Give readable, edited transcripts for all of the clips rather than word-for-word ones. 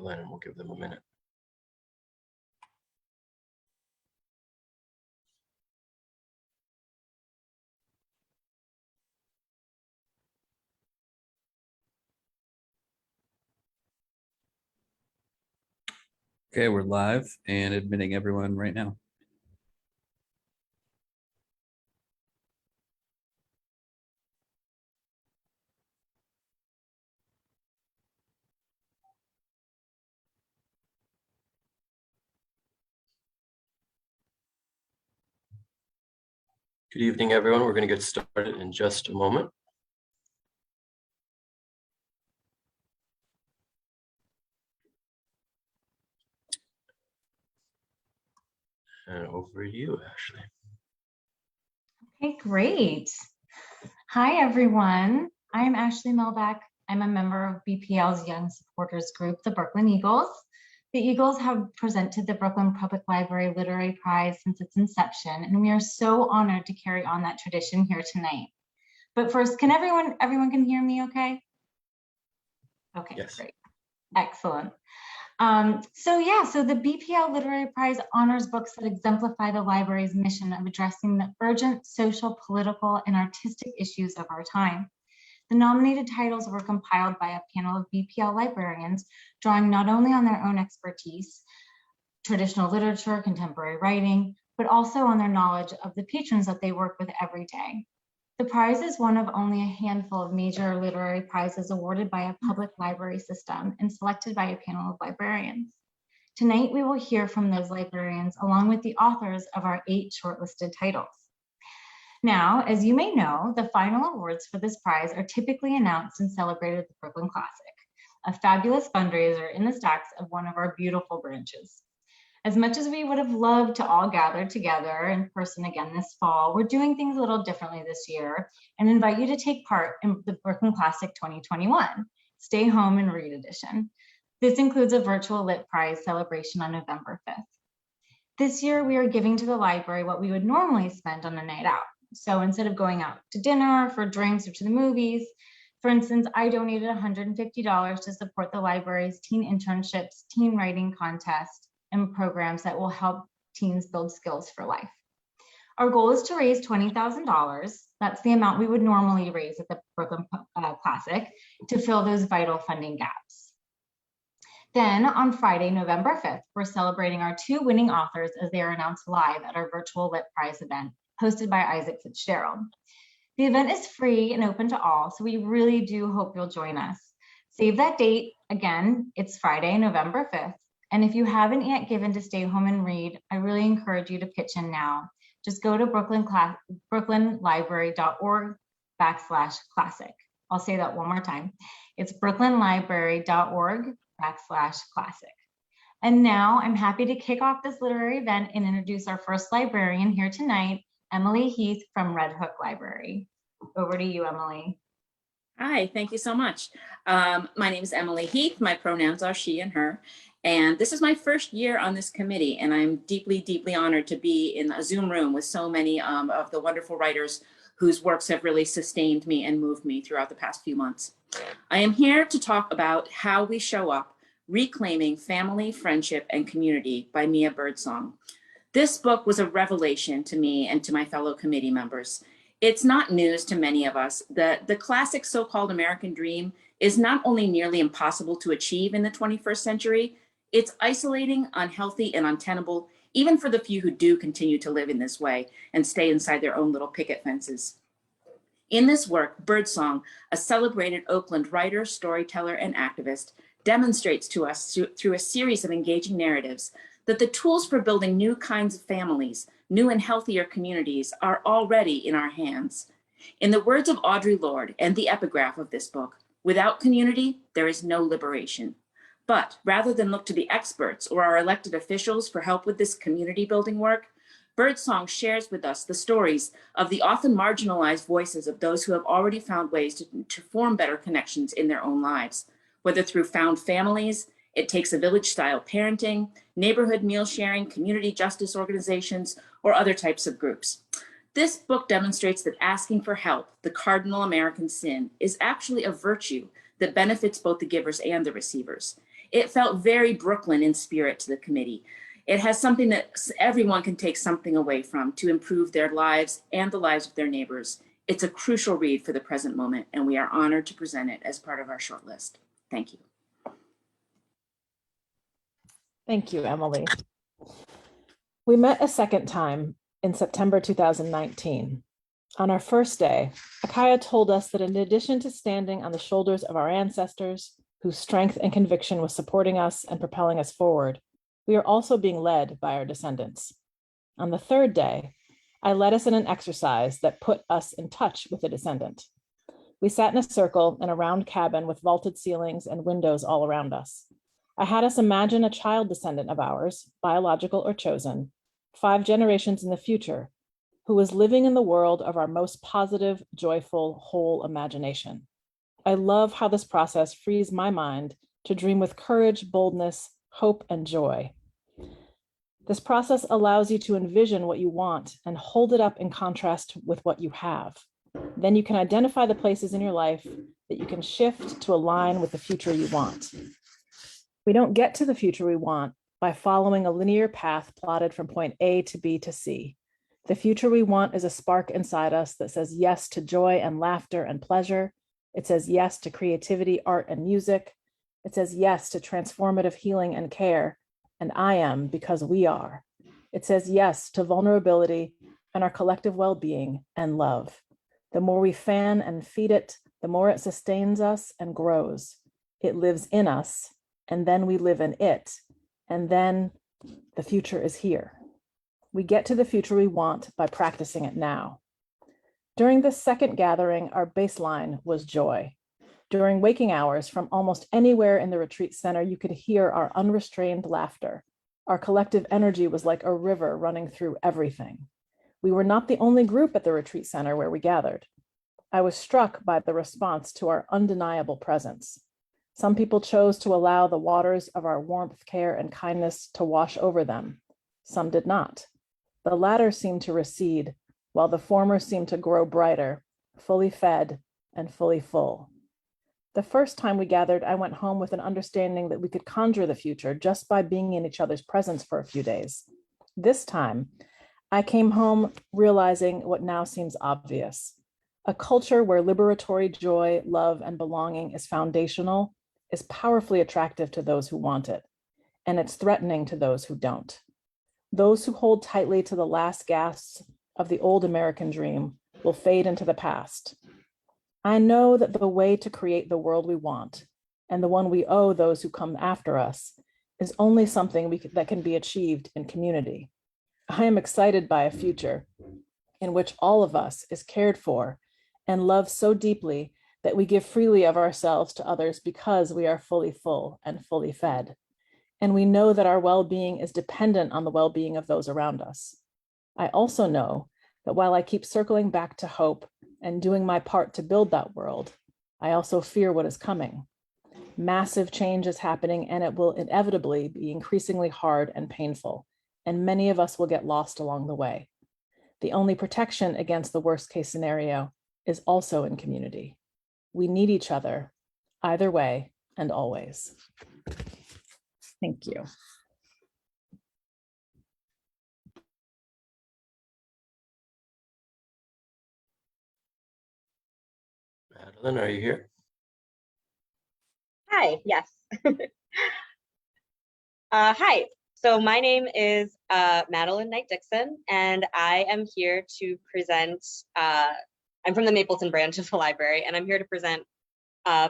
trickle in, and we'll give them a minute. Okay, we're live and admitting everyone right now. Good evening, everyone. We're going to get started in just a moment. And over to you, Ashley. Okay, great. Hi, everyone. I am Ashley Melbeck. I'm a member of BPL's Young Supporters Group, the Brooklyn Eagles. The Eagles have presented the Brooklyn Public Library Literary Prize since its inception, and we are so honored to carry on that tradition here tonight. But first, can everyone can hear me okay? Okay, yes. Great. Excellent. So the BPL Literary Prize honors books that exemplify the library's mission of addressing the urgent social, political, and artistic issues of our time. The nominated titles were compiled by a panel of BPL librarians, drawing not only on their own expertise, traditional literature, contemporary writing, but also on their knowledge of the patrons that they work with every day. The prize is one of only a handful of major literary prizes awarded by a public library system and selected by a panel of librarians. Tonight, we will hear from those librarians along with the authors of our 8 shortlisted titles. Now, as you may know, the final awards for this prize are typically announced and celebrated at the Brooklyn Classic, a fabulous fundraiser in the stacks of one of our beautiful branches. As much as we would have loved to all gather together in person again this fall, we're doing things a little differently this year and invite you to take part in the Brooklyn Classic 2021, Stay Home and Read edition. This includes a virtual Lit Prize celebration on November 5th. This year, we are giving to the library what we would normally spend on a night out. So instead of going out to dinner, for drinks, or to the movies, for instance, I donated $150 to support the library's teen internships, teen writing contest, and programs that will help teens build skills for life. Our goal is to raise $20,000. That's the amount we would normally raise at the Brooklyn Classic to fill those vital funding gaps. Then on Friday, November 5th, we're celebrating our 2 winning authors as they are announced live at our virtual Lit Prize event hosted by Isaac Fitzgerald. The event is free and open to all, so we really do hope you'll join us. Save that date. Again, it's Friday, November 5th. And if you haven't yet given to Stay Home and Read, I really encourage you to pitch in now. Just go to brooklynlibrary.org/classic. I'll say that one more time. It's brooklynlibrary.org/classic. And now I'm happy to kick off this literary event and introduce our first librarian here tonight, Emily Heath from Red Hook Library. Over to you, Emily. Hi, thank you so much. My name is Emily Heath. My pronouns are she and her. And this is my first year on this committee, and I'm deeply, deeply honored to be in a Zoom room with so many of the wonderful writers whose works have really sustained me and moved me throughout the past few months. I am here to talk about How We Show Up, Reclaiming Family, Friendship, and Community by Mia Birdsong. This book was a revelation to me and to my fellow committee members. It's not news to many of us that the classic so-called American dream is not only nearly impossible to achieve in the 21st century, it's isolating, unhealthy, and untenable, even for the few who do continue to live in this way and stay inside their own little picket fences. In this work, Birdsong, a celebrated Oakland writer, storyteller, and activist, demonstrates to us through a series of engaging narratives that the tools for building new kinds of families, new and healthier communities are already in our hands. In the words of Audre Lorde and the epigraph of this book, without community, there is no liberation. But rather than look to the experts or our elected officials for help with this community building work, Birdsong shares with us the stories of the often marginalized voices of those who have already found ways to form better connections in their own lives, whether through found families, It Takes a Village-style parenting, neighborhood meal sharing, community justice organizations, or other types of groups. This book demonstrates that asking for help, the cardinal American sin, is actually a virtue that benefits both the givers and the receivers. It felt very Brooklyn in spirit to the committee. It has something that everyone can take something away from to improve their lives and the lives of their neighbors. It's a crucial read for the present moment, and we are honored to present it as part of our shortlist. Thank you. Thank you, Emily. We met a second time in September 2019. On our first day, Akaya told us that in addition to standing on the shoulders of our ancestors, whose strength and conviction was supporting us and propelling us forward, we are also being led by our descendants. On the third day, I led us in an exercise that put us in touch with a descendant. We sat in a circle in a round cabin with vaulted ceilings and windows all around us. I had us imagine a child descendant of ours, biological or chosen, 5 generations in the future, who was living in the world of our most positive, joyful, whole imagination. I love how this process frees my mind to dream with courage, boldness, hope, and joy. This process allows you to envision what you want and hold it up in contrast with what you have. Then you can identify the places in your life that you can shift to align with the future you want. We don't get to the future we want by following a linear path plotted from point A to B to C. The future we want is a spark inside us that says yes to joy and laughter and pleasure. It says yes to creativity, art, and music. It says yes to transformative healing and care. And I am because we are. It says yes to vulnerability and our collective well-being and love. The more we fan and feed it, the more it sustains us and grows. It lives in us, and then we live in it, and then the future is here. We get to the future we want by practicing it now. During this second gathering, our baseline was joy. During waking hours from almost anywhere in the retreat center, you could hear our unrestrained laughter. Our collective energy was like a river running through everything. We were not the only group at the retreat center where we gathered. I was struck by the response to our undeniable presence. Some people chose to allow the waters of our warmth, care, and kindness to wash over them. Some did not. The latter seemed to recede, while the former seemed to grow brighter, fully fed and fully full. The first time we gathered, I went home with an understanding that we could conjure the future just by being in each other's presence for a few days. This time, I came home realizing what now seems obvious. A culture where liberatory joy, love, and belonging is foundational is powerfully attractive to those who want it, and it's threatening to those who don't. Those who hold tightly to the last gasps of the old American dream will fade into the past. I know that the way to create the world we want and the one we owe those who come after us is only something that can be achieved in community. I am excited by a future in which all of us is cared for and loved so deeply that we give freely of ourselves to others because we are fully full and fully fed. And we know that our well-being is dependent on the well-being of those around us. I also know that while I keep circling back to hope and doing my part to build that world, I also fear what is coming. Massive change is happening, and it will inevitably be increasingly hard and painful, and many of us will get lost along the way. The only protection against the worst case scenario is also in community. We need each other, either way and always. Thank you. Madeline, are you here? Hi, yes. Hi, so my name is Madeline Knight-Dixon, and I am here to present, I'm from the Mapleton branch of the library, and I'm here to present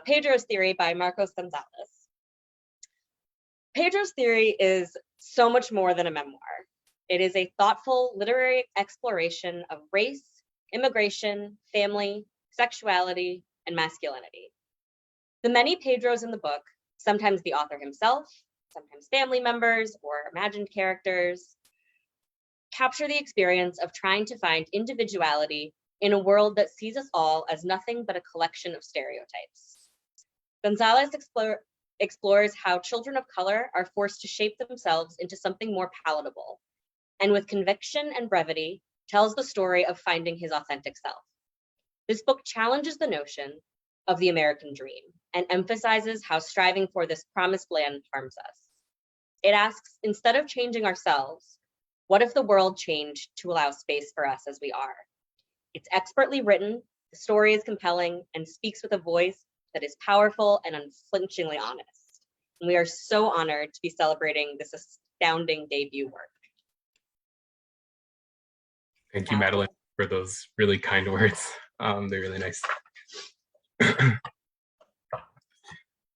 Pedro's Theory by Marcos Gonzalez. Pedro's Theory is so much more than a memoir. It is a thoughtful literary exploration of race, immigration, family, sexuality, and masculinity. The many Pedros in the book, sometimes the author himself, sometimes family members or imagined characters, capture the experience of trying to find individuality in a world that sees us all as nothing but a collection of stereotypes. Gonzalez explores how children of color are forced to shape themselves into something more palatable, and with conviction and brevity, tells the story of finding his authentic self. This book challenges the notion of the American dream and emphasizes how striving for this promised land harms us. It asks, instead of changing ourselves, what if the world changed to allow space for us as we are? It's expertly written, the story is compelling, and speaks with a voice that is powerful and unflinchingly honest. And we are so honored to be celebrating this astounding debut work. Thank you, Madeline, for those really kind words. They're really nice.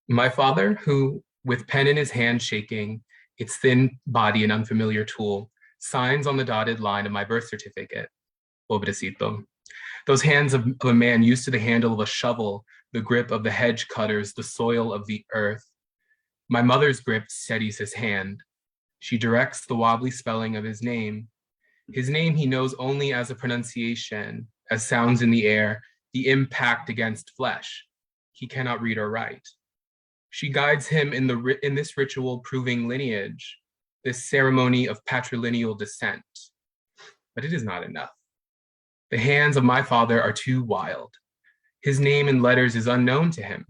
My father, who, with pen in his hand shaking, its thin body an unfamiliar tool, signs on the dotted line of my birth certificate, pobrecito. Those hands of a man used to the handle of a shovel, the grip of the hedge cutters, the soil of the earth. My mother's grip steadies his hand. She directs the wobbly spelling of his name. His name he knows only as a pronunciation, as sounds in the air, the impact against flesh. He cannot read or write. She guides him in this ritual proving lineage, this ceremony of patrilineal descent. But it is not enough. The hands of my father are too wild. His name in letters is unknown to him.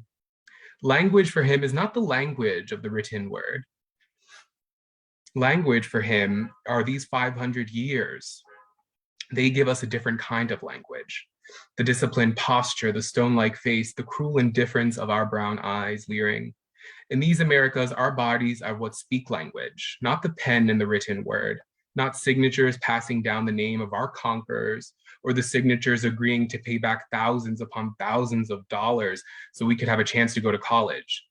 Language for him is not the language of the written word. Language for him are these 500 years. They give us a different kind of language. The disciplined posture, the stone-like face, the cruel indifference of our brown eyes leering. In these Americas, our bodies are what speak language, not the pen and the written word, not signatures passing down the name of our conquerors, or the signatures agreeing to pay back thousands upon thousands of dollars so we could have a chance to go to college.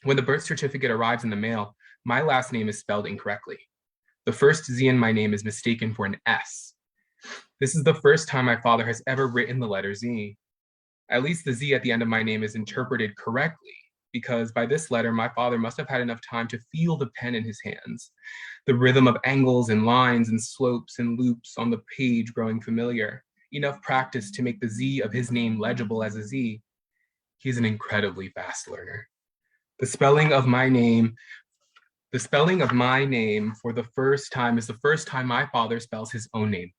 When the birth certificate arrives in the mail, my last name is spelled incorrectly. The first Z in my name is mistaken for an S. This is the first time my father has ever written the letter Z. At least the Z at the end of my name is interpreted correctly, because by this letter, my father must have had enough time to feel the pen in his hands, the rhythm of angles and lines and slopes and loops on the page growing familiar, enough practice to make the Z of his name legible as a Z. He's an incredibly fast learner. The spelling of my name for the first time is the first time my father spells his own name.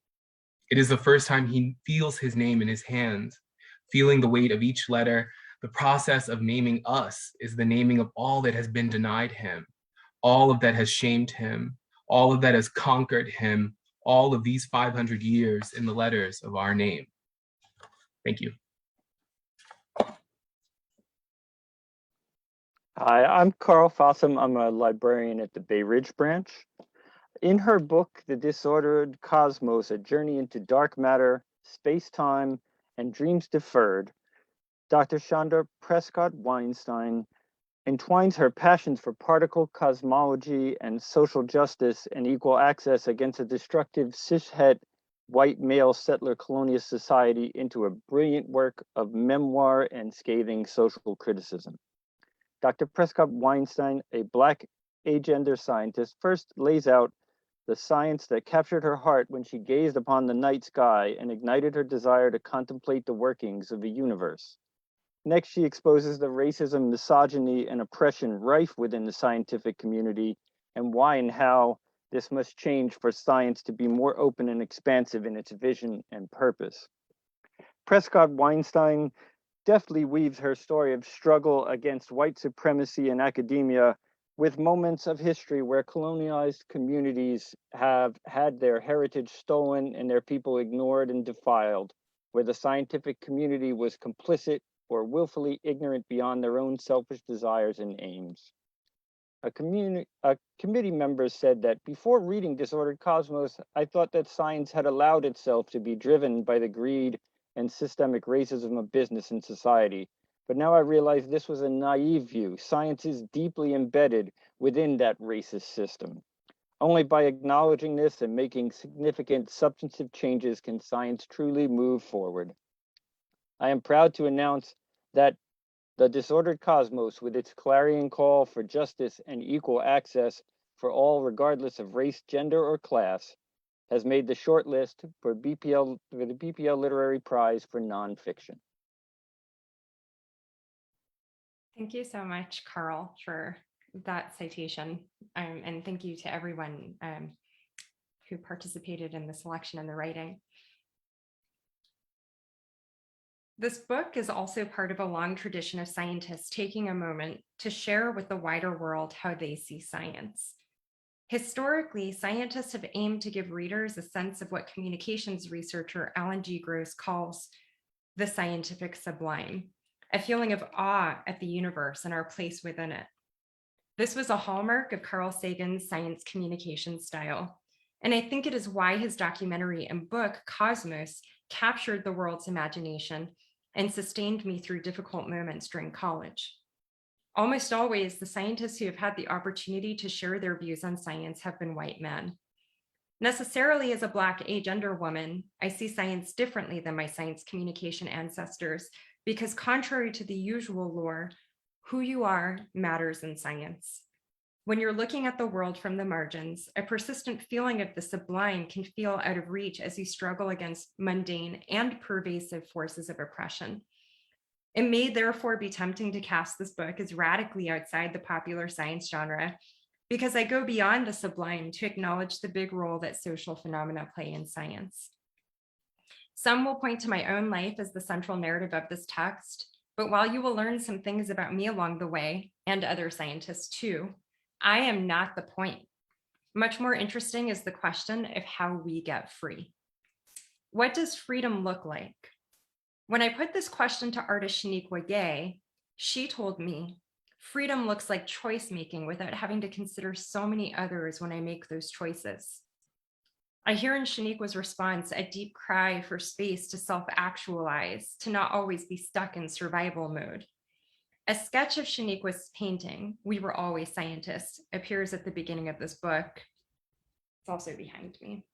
It is the first time he feels his name in his hands, feeling the weight of each letter. The process of naming us is the naming of all that has been denied him, all of that has shamed him, all of that has conquered him, all of these 500 years in the letters of our name. Thank you. Hi, I'm Carl Fossum. I'm a librarian at the Bay Ridge branch. In her book, The Disordered Cosmos, A Journey into Dark Matter, Space-Time, and Dreams Deferred, Dr. Chandra Prescott Weinstein entwines her passions for particle cosmology and social justice and equal access against a destructive cishet white male settler colonial society into a brilliant work of memoir and scathing social criticism. Dr. Prescott Weinstein, a Black agender scientist, first lays out the science that captured her heart when she gazed upon the night sky and ignited her desire to contemplate the workings of the universe. Next, she exposes the racism, misogyny, and oppression rife within the scientific community and why and how this must change for science to be more open and expansive in its vision and purpose. Prescott Weinstein deftly weaves her story of struggle against white supremacy in academia with moments of history where colonialized communities have had their heritage stolen and their people ignored and defiled, where the scientific community was complicit or willfully ignorant beyond their own selfish desires and aims. A committee member said that before reading Disordered Cosmos, I thought that science had allowed itself to be driven by the greed and systemic racism of business and society. But now I realize this was a naive view. Science is deeply embedded within that racist system. Only by acknowledging this and making significant substantive changes can science truly move forward. I am proud to announce that The Disordered Cosmos, with its clarion call for justice and equal access for all regardless of race, gender, or class, has made the short list for the BPL Literary Prize for Nonfiction. Thank you so much, Carl, for that citation. And thank you to everyone who participated in the selection and the writing. This book is also part of a long tradition of scientists taking a moment to share with the wider world how they see science. Historically, scientists have aimed to give readers a sense of what communications researcher Alan G. Gross calls the scientific sublime, a feeling of awe at the universe and our place within it. This was a hallmark of Carl Sagan's science communication style, and I think it is why his documentary and book, Cosmos, captured the world's imagination and sustained me through difficult moments during college. Almost always, the scientists who have had the opportunity to share their views on science have been white men. Necessarily, as a Black agender woman, I see science differently than my science communication ancestors, because contrary to the usual lore, who you are matters in science. When you're looking at the world from the margins, a persistent feeling of the sublime can feel out of reach as you struggle against mundane and pervasive forces of oppression. It may therefore be tempting to cast this book as radically outside the popular science genre, because I go beyond the sublime to acknowledge the big role that social phenomena play in science. Some will point to my own life as the central narrative of this text, but while you will learn some things about me along the way, and other scientists too, I am not the point. Much more interesting is the question of how we get free. What does freedom look like? When I put this question to artist Shaniqua Gay, she told me, freedom looks like choice making without having to consider so many others when I make those choices. I hear in Shaniqua's response a deep cry for space to self-actualize, to not always be stuck in survival mode. A sketch of Shaniqua's painting, We Were Always Scientists, appears at the beginning of this book. It's also behind me.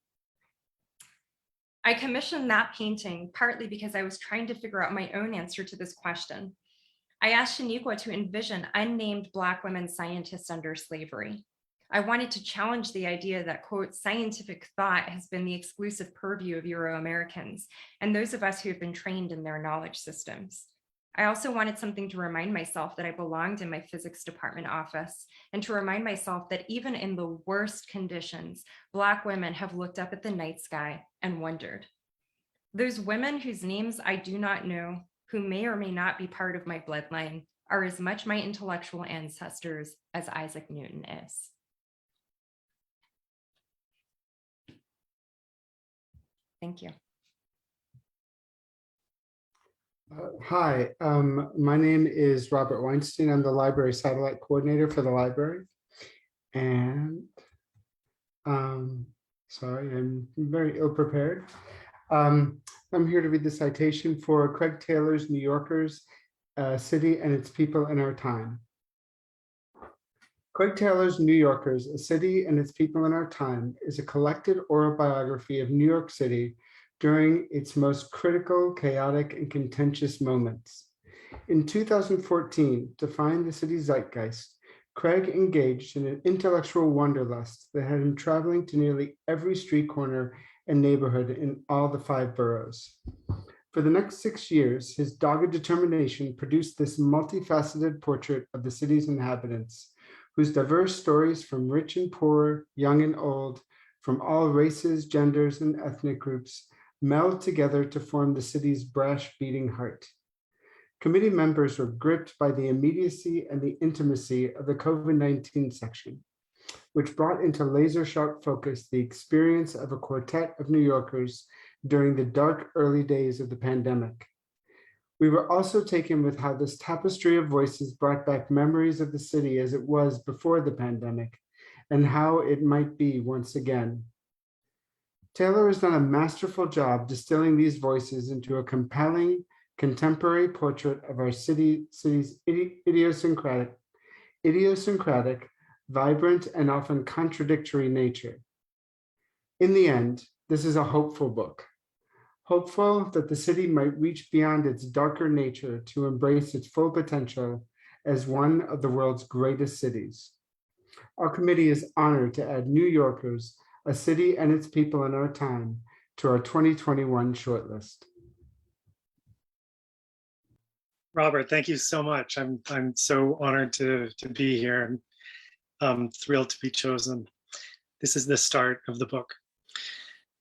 I commissioned that painting partly because I was trying to figure out my own answer to this question. I asked Shaniqua to envision unnamed Black women scientists under slavery. I wanted to challenge the idea that, quote, scientific thought has been the exclusive purview of Euro-Americans and those of us who have been trained in their knowledge systems. I also wanted something to remind myself that I belonged in my physics department office, and to remind myself that even in the worst conditions, Black women have looked up at the night sky and wondered. Those women whose names I do not know, who may or may not be part of my bloodline, are as much my intellectual ancestors as Isaac Newton is. Thank you. Hi, my name is Robert Weinstein. I'm the library satellite coordinator for the library. And sorry, I'm very ill prepared. I'm here to read the citation for Craig Taylor's New Yorkers, a City and Its People in Our Time. Craig Taylor's New Yorkers, a City and Its People in Our Time is a collected oral biography of New York City during its most critical, chaotic, and contentious moments. In 2014, to find the city's zeitgeist, Craig engaged in an intellectual wanderlust that had him traveling to nearly every street corner and neighborhood in all the 5 boroughs. For the next 6 years, his dogged determination produced this multifaceted portrait of the city's inhabitants, whose diverse stories from rich and poor, young and old, from all races, genders, and ethnic groups, meld together to form the city's brash beating heart. Committee members were gripped by the immediacy and the intimacy of the COVID-19 section, which brought into laser-sharp focus the experience of a quartet of New Yorkers during the dark early days of the pandemic. We were also taken with how this tapestry of voices brought back memories of the city as it was before the pandemic, and how it might be once again. Taylor has done a masterful job distilling these voices into a compelling, contemporary portrait of our city's idiosyncratic, vibrant, and often contradictory nature. In the end, this is a hopeful book. Hopeful that the city might reach beyond its darker nature to embrace its full potential as one of the world's greatest cities. Our committee is honored to add New Yorkers, a City and Its People in Our Time, to our 2021 shortlist. Robert, thank you so much. I'm so honored to be here, and I'm thrilled to be chosen. This is the start of the book.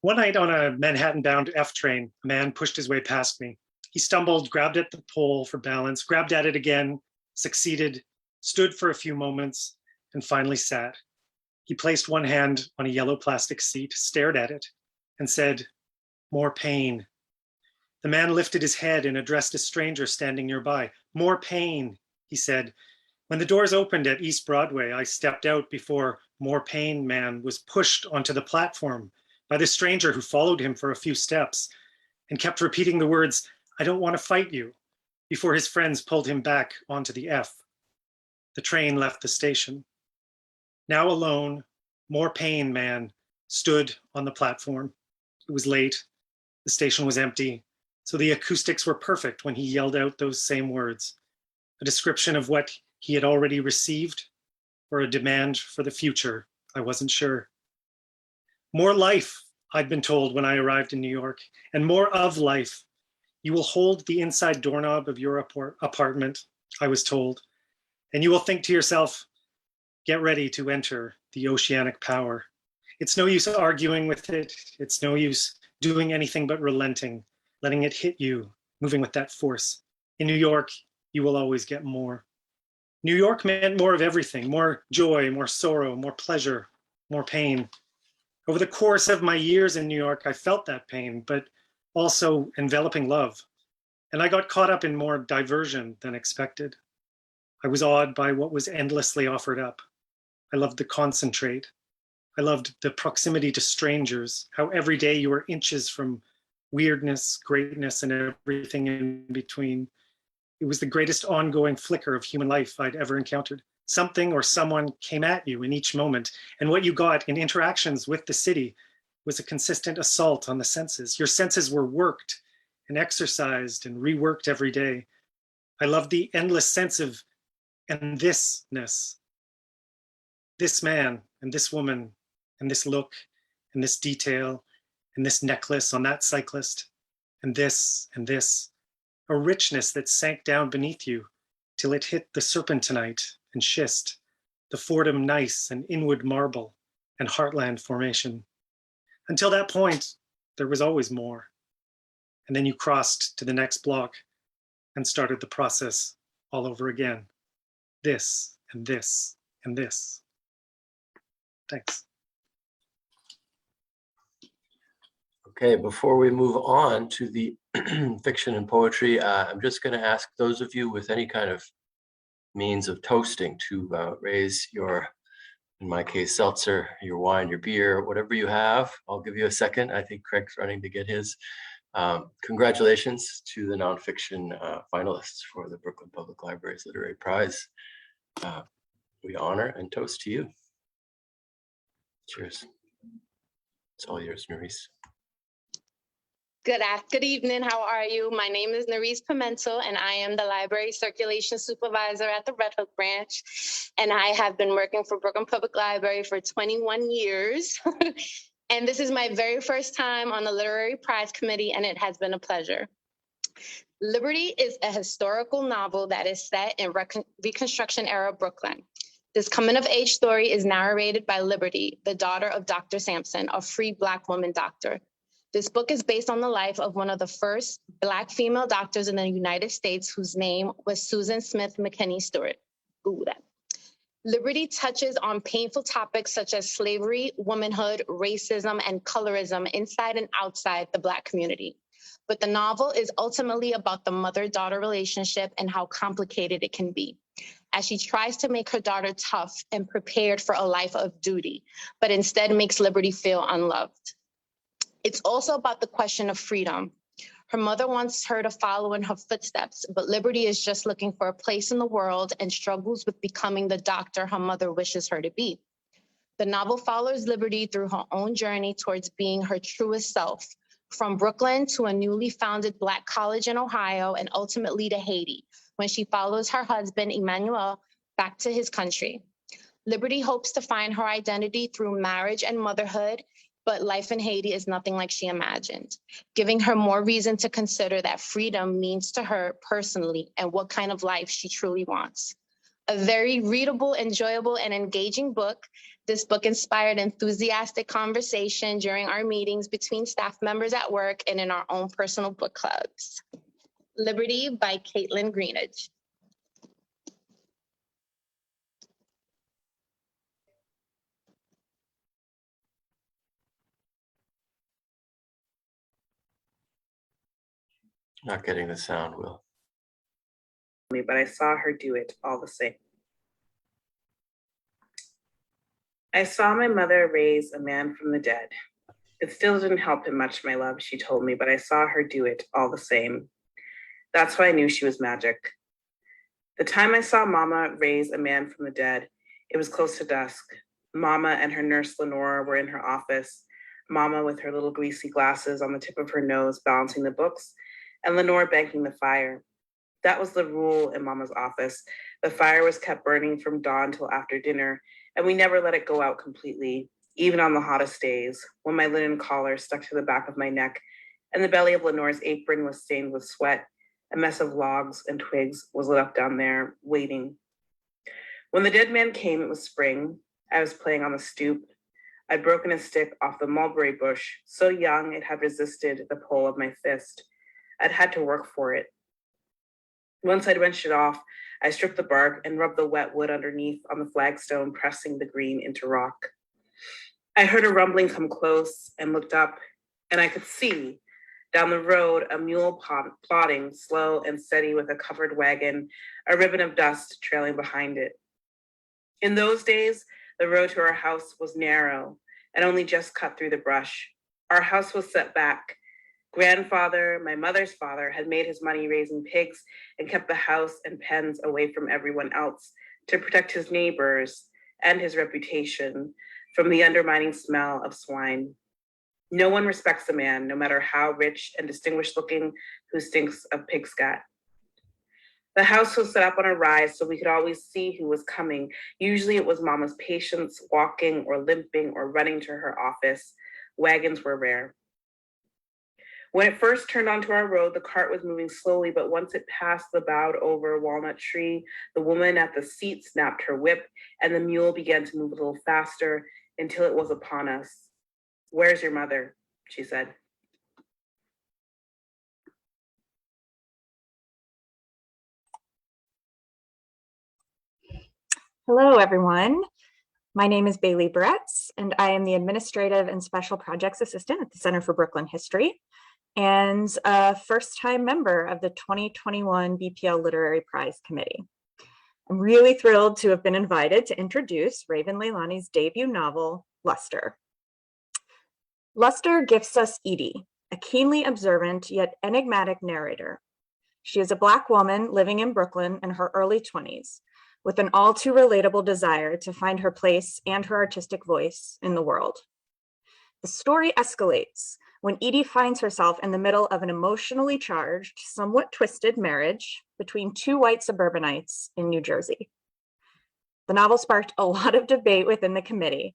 One night on a Manhattan-bound F train, a man pushed his way past me. He stumbled, grabbed at the pole for balance, grabbed at it again, succeeded, stood for a few moments, and finally sat. He placed one hand on a yellow plastic seat, stared at it, and said, "More pain." The man lifted his head and addressed a stranger standing nearby. "More pain," he said. When the doors opened at East Broadway, I stepped out before More Pain Man was pushed onto the platform by the stranger who followed him for a few steps and kept repeating the words, "I don't want to fight you," before his friends pulled him back onto the F. The train left the station. Now alone, More Pain Man stood on the platform. It was late. The station was empty, so the acoustics were perfect when he yelled out those same words, a description of what he had already received or a demand for the future. I wasn't sure. More life, I'd been told when I arrived in New York, and more of life. You will hold the inside doorknob of your apartment, I was told, and you will think to yourself, get ready to enter the oceanic power. It's no use arguing with it. It's no use doing anything but relenting, letting it hit you, moving with that force. In New York, you will always get more. New York meant more of everything, more joy, more sorrow, more pleasure, more pain. Over the course of my years in New York, I felt that pain, but also enveloping love. And I got caught up in more diversion than expected. I was awed by what was endlessly offered up. I loved the concentrate. I loved the proximity to strangers, how every day you were inches from weirdness, greatness, and everything in between. It was the greatest ongoing flicker of human life I'd ever encountered. Something or someone came at you in each moment, and what you got in interactions with the city was a consistent assault on the senses. Your senses were worked and exercised and reworked every day. I loved the endless sense of and thisness. This man and this woman and this look and this detail and this necklace on that cyclist and this and this. A richness that sank down beneath you till it hit the serpentinite and schist, the Fordham gneiss and Inwood marble and Heartland formation. Until that point, there was always more. And then you crossed to the next block and started the process all over again. This and this and this. Thanks. Okay, before we move on to the fiction and poetry, I'm just going to ask those of you with any kind of means of toasting to raise your, in my case, seltzer, your wine, your beer, whatever you have. I'll give you a second. I think Craig's running to get his. Congratulations to the nonfiction finalists for the Brooklyn Public Library's Literary Prize. We honor and toast to you. Cheers. It's all yours, Nerys. Good evening. How are you? My name is Nerys Pimentel, and I am the Library Circulation Supervisor at the Red Hook branch. And I have been working for Brooklyn Public Library for 21 years. And this is my very first time on the Literary Prize Committee, and it has been a pleasure. Liberty is a historical novel that is set in Reconstruction era Brooklyn. This coming-of-age story is narrated by Liberty, the daughter of Dr. Sampson, a free Black woman doctor. This book is based on the life of one of the first Black female doctors in the United States, whose name was Susan Smith McKinney Stewart. Google that. Liberty touches on painful topics such as slavery, womanhood, racism, and colorism inside and outside the Black community. But the novel is ultimately about the mother-daughter relationship and how complicated it can be, as she tries to make her daughter tough and prepared for a life of duty, but instead makes Liberty feel unloved. It's also about the question of freedom. Her mother wants her to follow in her footsteps, but Liberty is just looking for a place in the world and struggles with becoming the doctor her mother wishes her to be. The novel follows Liberty through her own journey towards being her truest self, from Brooklyn to a newly founded Black college in Ohio and ultimately to Haiti, when she follows her husband, Emmanuel, back to his country. Liberty hopes to find her identity through marriage and motherhood, but life in Haiti is nothing like she imagined, giving her more reason to consider that freedom means to her personally and what kind of life she truly wants. A very readable, enjoyable, and engaging book. This book inspired enthusiastic conversation during our meetings between staff members at work and in our own personal book clubs. Liberty by Caitlin Greenidge. Not getting the sound, Will. But I saw her do it all the same. I saw my mother raise a man from the dead. It still didn't help him much, my love, she told me, but I saw her do it all the same. That's why I knew she was magic. The time I saw Mama raise a man from the dead, it was close to dusk. Mama and her nurse Lenore were in her office, Mama with her little greasy glasses on the tip of her nose balancing the books, and Lenore banking the fire. That was the rule in Mama's office. The fire was kept burning from dawn till after dinner, and we never let it go out completely, even on the hottest days, when my linen collar stuck to the back of my neck, and the belly of Lenore's apron was stained with sweat. A mess of logs and twigs was left down there, waiting. When the dead man came, it was spring. I was playing on the stoop. I'd broken a stick off the mulberry bush, so young it had resisted the pull of my fist. I'd had to work for it. Once I'd wrenched it off, I stripped the bark and rubbed the wet wood underneath on the flagstone, pressing the green into rock. I heard a rumbling come close and looked up, and I could see down the road a mule plodding slow and steady with a covered wagon, a ribbon of dust trailing behind it. In those days, the road to our house was narrow and only just cut through the brush. Our house was set back. Grandfather, my mother's father, had made his money raising pigs and kept the house and pens away from everyone else to protect his neighbors and his reputation from the undermining smell of swine. No one respects a man, no matter how rich and distinguished looking, who stinks of pig scat. The house was set up on a rise so we could always see who was coming. Usually it was Mama's patients walking or limping or running to her office. Wagons were rare. When it first turned onto our road, the cart was moving slowly, but once it passed the bowed over walnut tree, the woman at the seat snapped her whip and the mule began to move a little faster until it was upon us. "Where's your mother?" she said. Hello, everyone. My name is Bailey Bretz, and I am the Administrative and Special Projects Assistant at the Center for Brooklyn History, and a first-time member of the 2021 BPL Literary Prize Committee. I'm really thrilled to have been invited to introduce Raven Leilani's debut novel, Luster. Luster gifts us Edie, a keenly observant yet enigmatic narrator. She is a Black woman living in Brooklyn in her early 20s, with an all too relatable desire to find her place and her artistic voice in the world. The story escalates when Edie finds herself in the middle of an emotionally charged, somewhat twisted marriage between two white suburbanites in New Jersey. The novel sparked a lot of debate within the committee.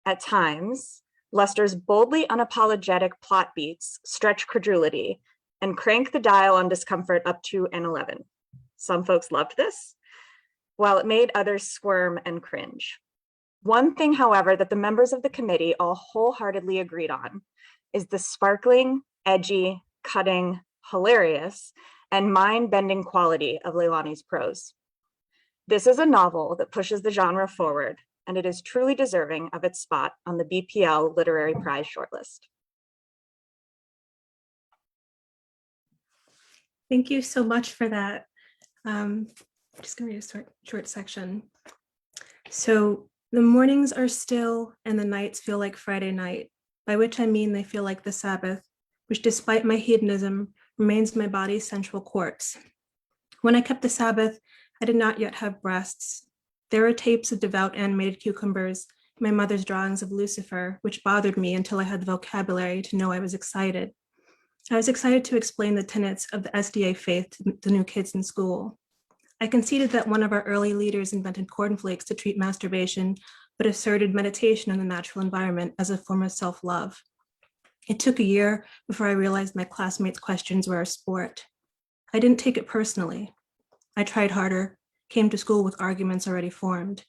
At times, Luster's boldly unapologetic plot beats stretch credulity and crank the dial on discomfort up to an 11. Some folks loved this, while it made others squirm and cringe. One thing, however, that the members of the committee all wholeheartedly agreed on is the sparkling, edgy, cutting, hilarious, and mind-bending quality of Leilani's prose. This is a novel that pushes the genre forward, and it is truly deserving of its spot on the BPL Literary Prize shortlist. Thank you so much for that. I'm just gonna read a short section. So the mornings are still and the nights feel like Friday night, by which I mean they feel like the Sabbath, which despite my hedonism remains my body's sensual corpse. When I kept the Sabbath, I did not yet have breasts. There were tapes of devout animated cucumbers, my mother's drawings of Lucifer, which bothered me until I had the vocabulary to know I was excited. I was excited to explain the tenets of the SDA faith to the new kids in school. I conceded that one of our early leaders invented cornflakes to treat masturbation, but asserted meditation in the natural environment as a form of self-love. It took a year before I realized my classmates' questions were a sport. I didn't take it personally. I tried harder, came to school with arguments already formed.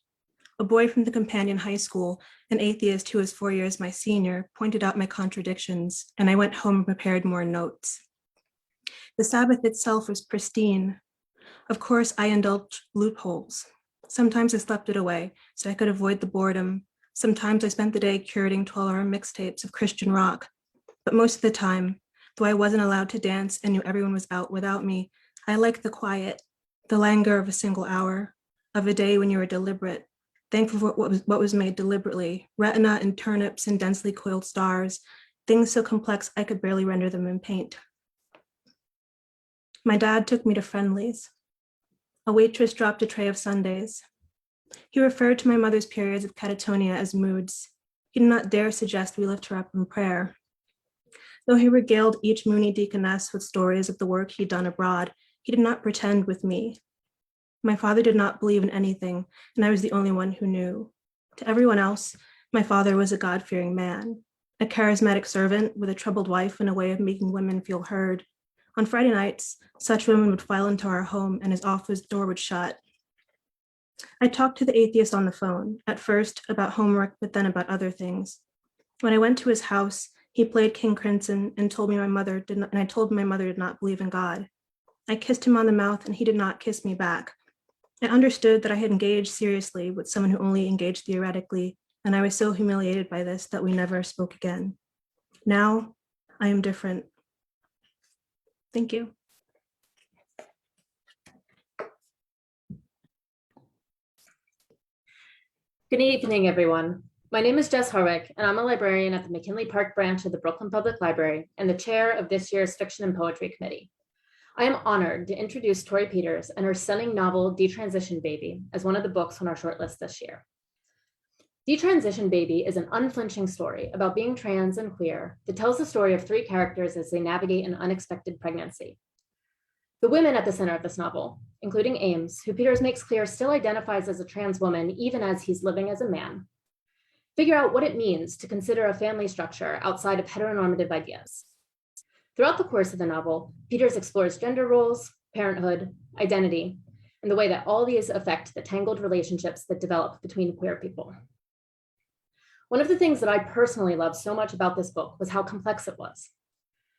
A boy from the companion high school, an atheist who was 4 years my senior, pointed out my contradictions, and I went home and prepared more notes. The Sabbath itself was pristine. Of course, I indulged loopholes. Sometimes I slept it away so I could avoid the boredom. Sometimes I spent the day curating 12-hour mixtapes of Christian rock. But most of the time, though I wasn't allowed to dance and knew everyone was out without me, I liked the quiet, the languor of a single hour, of a day when you were deliberate, thankful for what was made deliberately, retina and turnips and densely coiled stars, things so complex I could barely render them in paint. My dad took me to Friendly's. A waitress dropped a tray of sundaes. He referred to my mother's periods of catatonia as moods. He did not dare suggest we lift her up in prayer. Though he regaled each Mooney deaconess with stories of the work he'd done abroad, he did not pretend with me. My father did not believe in anything, and I was the only one who knew. To everyone else, my father was a God-fearing man, a charismatic servant with a troubled wife and a way of making women feel heard. On Friday nights, such women would file into our home and his office door would shut. I talked to the atheist on the phone, at first about homework, but then about other things. When I went to his house, he played King Crimson and told me I told my mother did not believe in God. I kissed him on the mouth and he did not kiss me back. I understood that I had engaged seriously with someone who only engaged theoretically, and I was so humiliated by this that we never spoke again. Now, I am different. Thank you. Good evening, everyone. My name is Jess Harwick, and I'm a librarian at the McKinley Park branch of the Brooklyn Public Library and the chair of this year's Fiction and Poetry Committee. I am honored to introduce Tori Peters and her stunning novel, Detransition Baby, as one of the books on our shortlist this year. Detransition Baby is an unflinching story about being trans and queer that tells the story of three characters as they navigate an unexpected pregnancy. The women at the center of this novel, including Ames, who Peters makes clear still identifies as a trans woman even as he's living as a man, figure out what it means to consider a family structure outside of heteronormative ideas. Throughout the course of the novel, Peters explores gender roles, parenthood, identity, and the way that all these affect the tangled relationships that develop between queer people. One of the things that I personally loved so much about this book was how complex it was.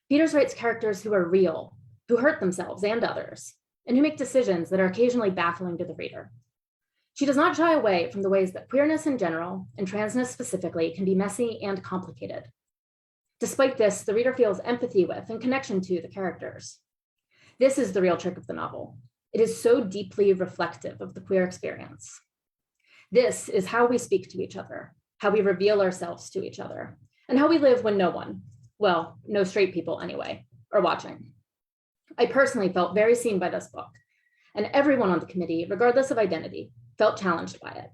Peters writes characters who are real, who hurt themselves and others, and who make decisions that are occasionally baffling to the reader. She does not shy away from the ways that queerness in general, and transness specifically, can be messy and complicated. Despite this, the reader feels empathy with and connection to the characters. This is the real trick of the novel. It is so deeply reflective of the queer experience. This is how we speak to each other, how we reveal ourselves to each other, and how we live when no one, well, no straight people anyway, are watching. I personally felt very seen by this book, and everyone on the committee, regardless of identity, felt challenged by it.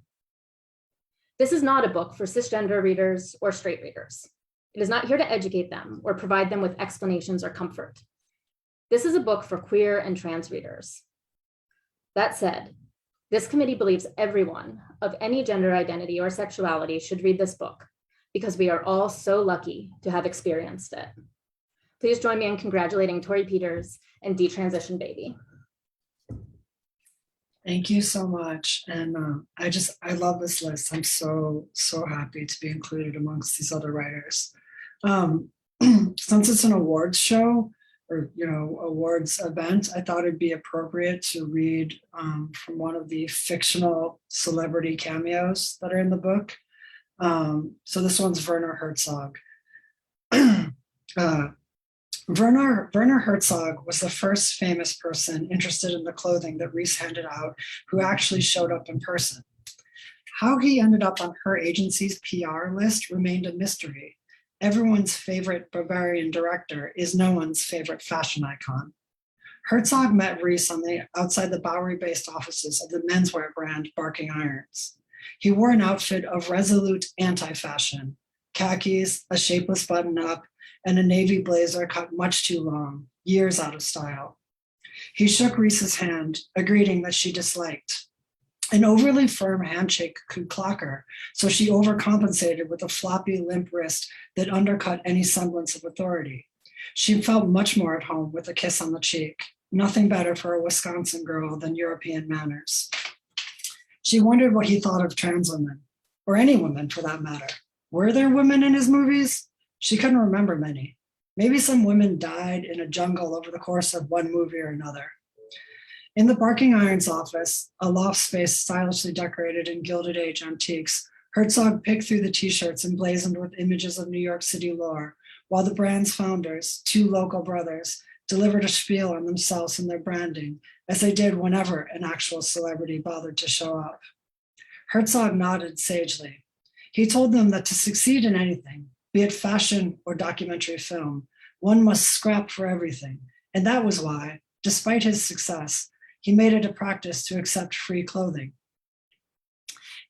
This is not a book for cisgender readers or straight readers. It is not here to educate them or provide them with explanations or comfort. This is a book for queer and trans readers. That said, this committee believes everyone of any gender identity or sexuality should read this book because we are all so lucky to have experienced it. Please join me in congratulating Tori Peters and Detransition Baby. Thank you so much. And I love this list. I'm so happy to be included amongst these other writers. Since it's an awards show or, awards event, I thought it'd be appropriate to read from one of the fictional celebrity cameos that are in the book. So this one's Werner Herzog. Werner Herzog was the first famous person interested in the clothing that Reese handed out who actually showed up in person. How he ended up on her agency's PR list remained a mystery. Everyone's favorite Bavarian director is no one's favorite fashion icon. Herzog met Reese outside the Bowery-based offices of the menswear brand Barking Irons. He wore an outfit of resolute anti-fashion, khakis, a shapeless button-up, and a navy blazer cut much too long, years out of style. He shook Reese's hand, a greeting that she disliked. An overly firm handshake could clock her, so she overcompensated with a floppy, limp wrist that undercut any semblance of authority. She felt much more at home with a kiss on the cheek. Nothing better for a Wisconsin girl than European manners. She wondered what he thought of trans women, or any women for that matter. Were there women in his movies? She couldn't remember many. Maybe some women died in a jungle over the course of one movie or another. In the Barking Irons office, a loft space stylishly decorated in Gilded Age antiques, Herzog picked through the t-shirts emblazoned with images of New York City lore, while the brand's founders, two local brothers, delivered a spiel on themselves and their branding, as they did whenever an actual celebrity bothered to show up. Herzog nodded sagely. He told them that to succeed in anything, be it fashion or documentary film, one must scrap for everything. And that was why, despite his success, he made it a practice to accept free clothing.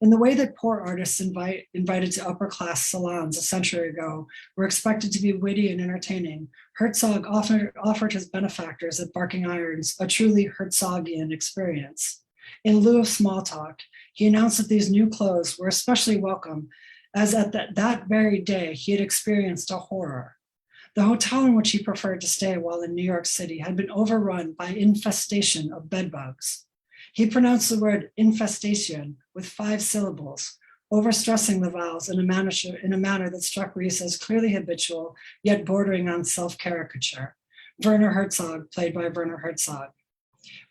In the way that poor artists invited to upper class salons a century ago were expected to be witty and entertaining, Herzog offered his benefactors at Barking Irons a truly Herzogian experience. In lieu of small talk, he announced that these new clothes were especially welcome, as at that very day he had experienced a horror. The hotel in which he preferred to stay while in New York City had been overrun by infestation of bedbugs. He pronounced the word infestation with 5 syllables, overstressing the vowels in a manner that struck Reese as clearly habitual, yet bordering on self-caricature. Werner Herzog, played by Werner Herzog.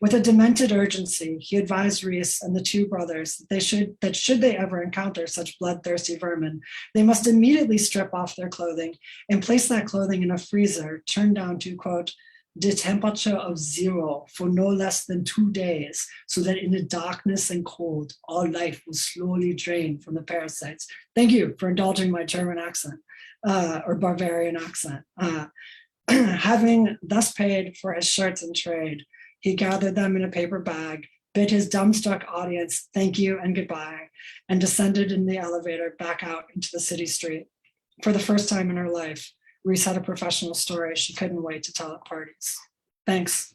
With a demented urgency, he advised Reese and the two brothers that should they ever encounter such bloodthirsty vermin, they must immediately strip off their clothing and place that clothing in a freezer turned down to, quote, the temperature of 0 for no less than 2 days, so that in the darkness and cold, all life will slowly drain from the parasites. Thank you for indulging my German accent, or Bavarian accent. Having thus paid for his shirts and trade, he gathered them in a paper bag, bid his dumbstruck audience thank you and goodbye, and descended in the elevator back out into the city street. For the first time in her life, Reese had a professional story she couldn't wait to tell at parties. Thanks.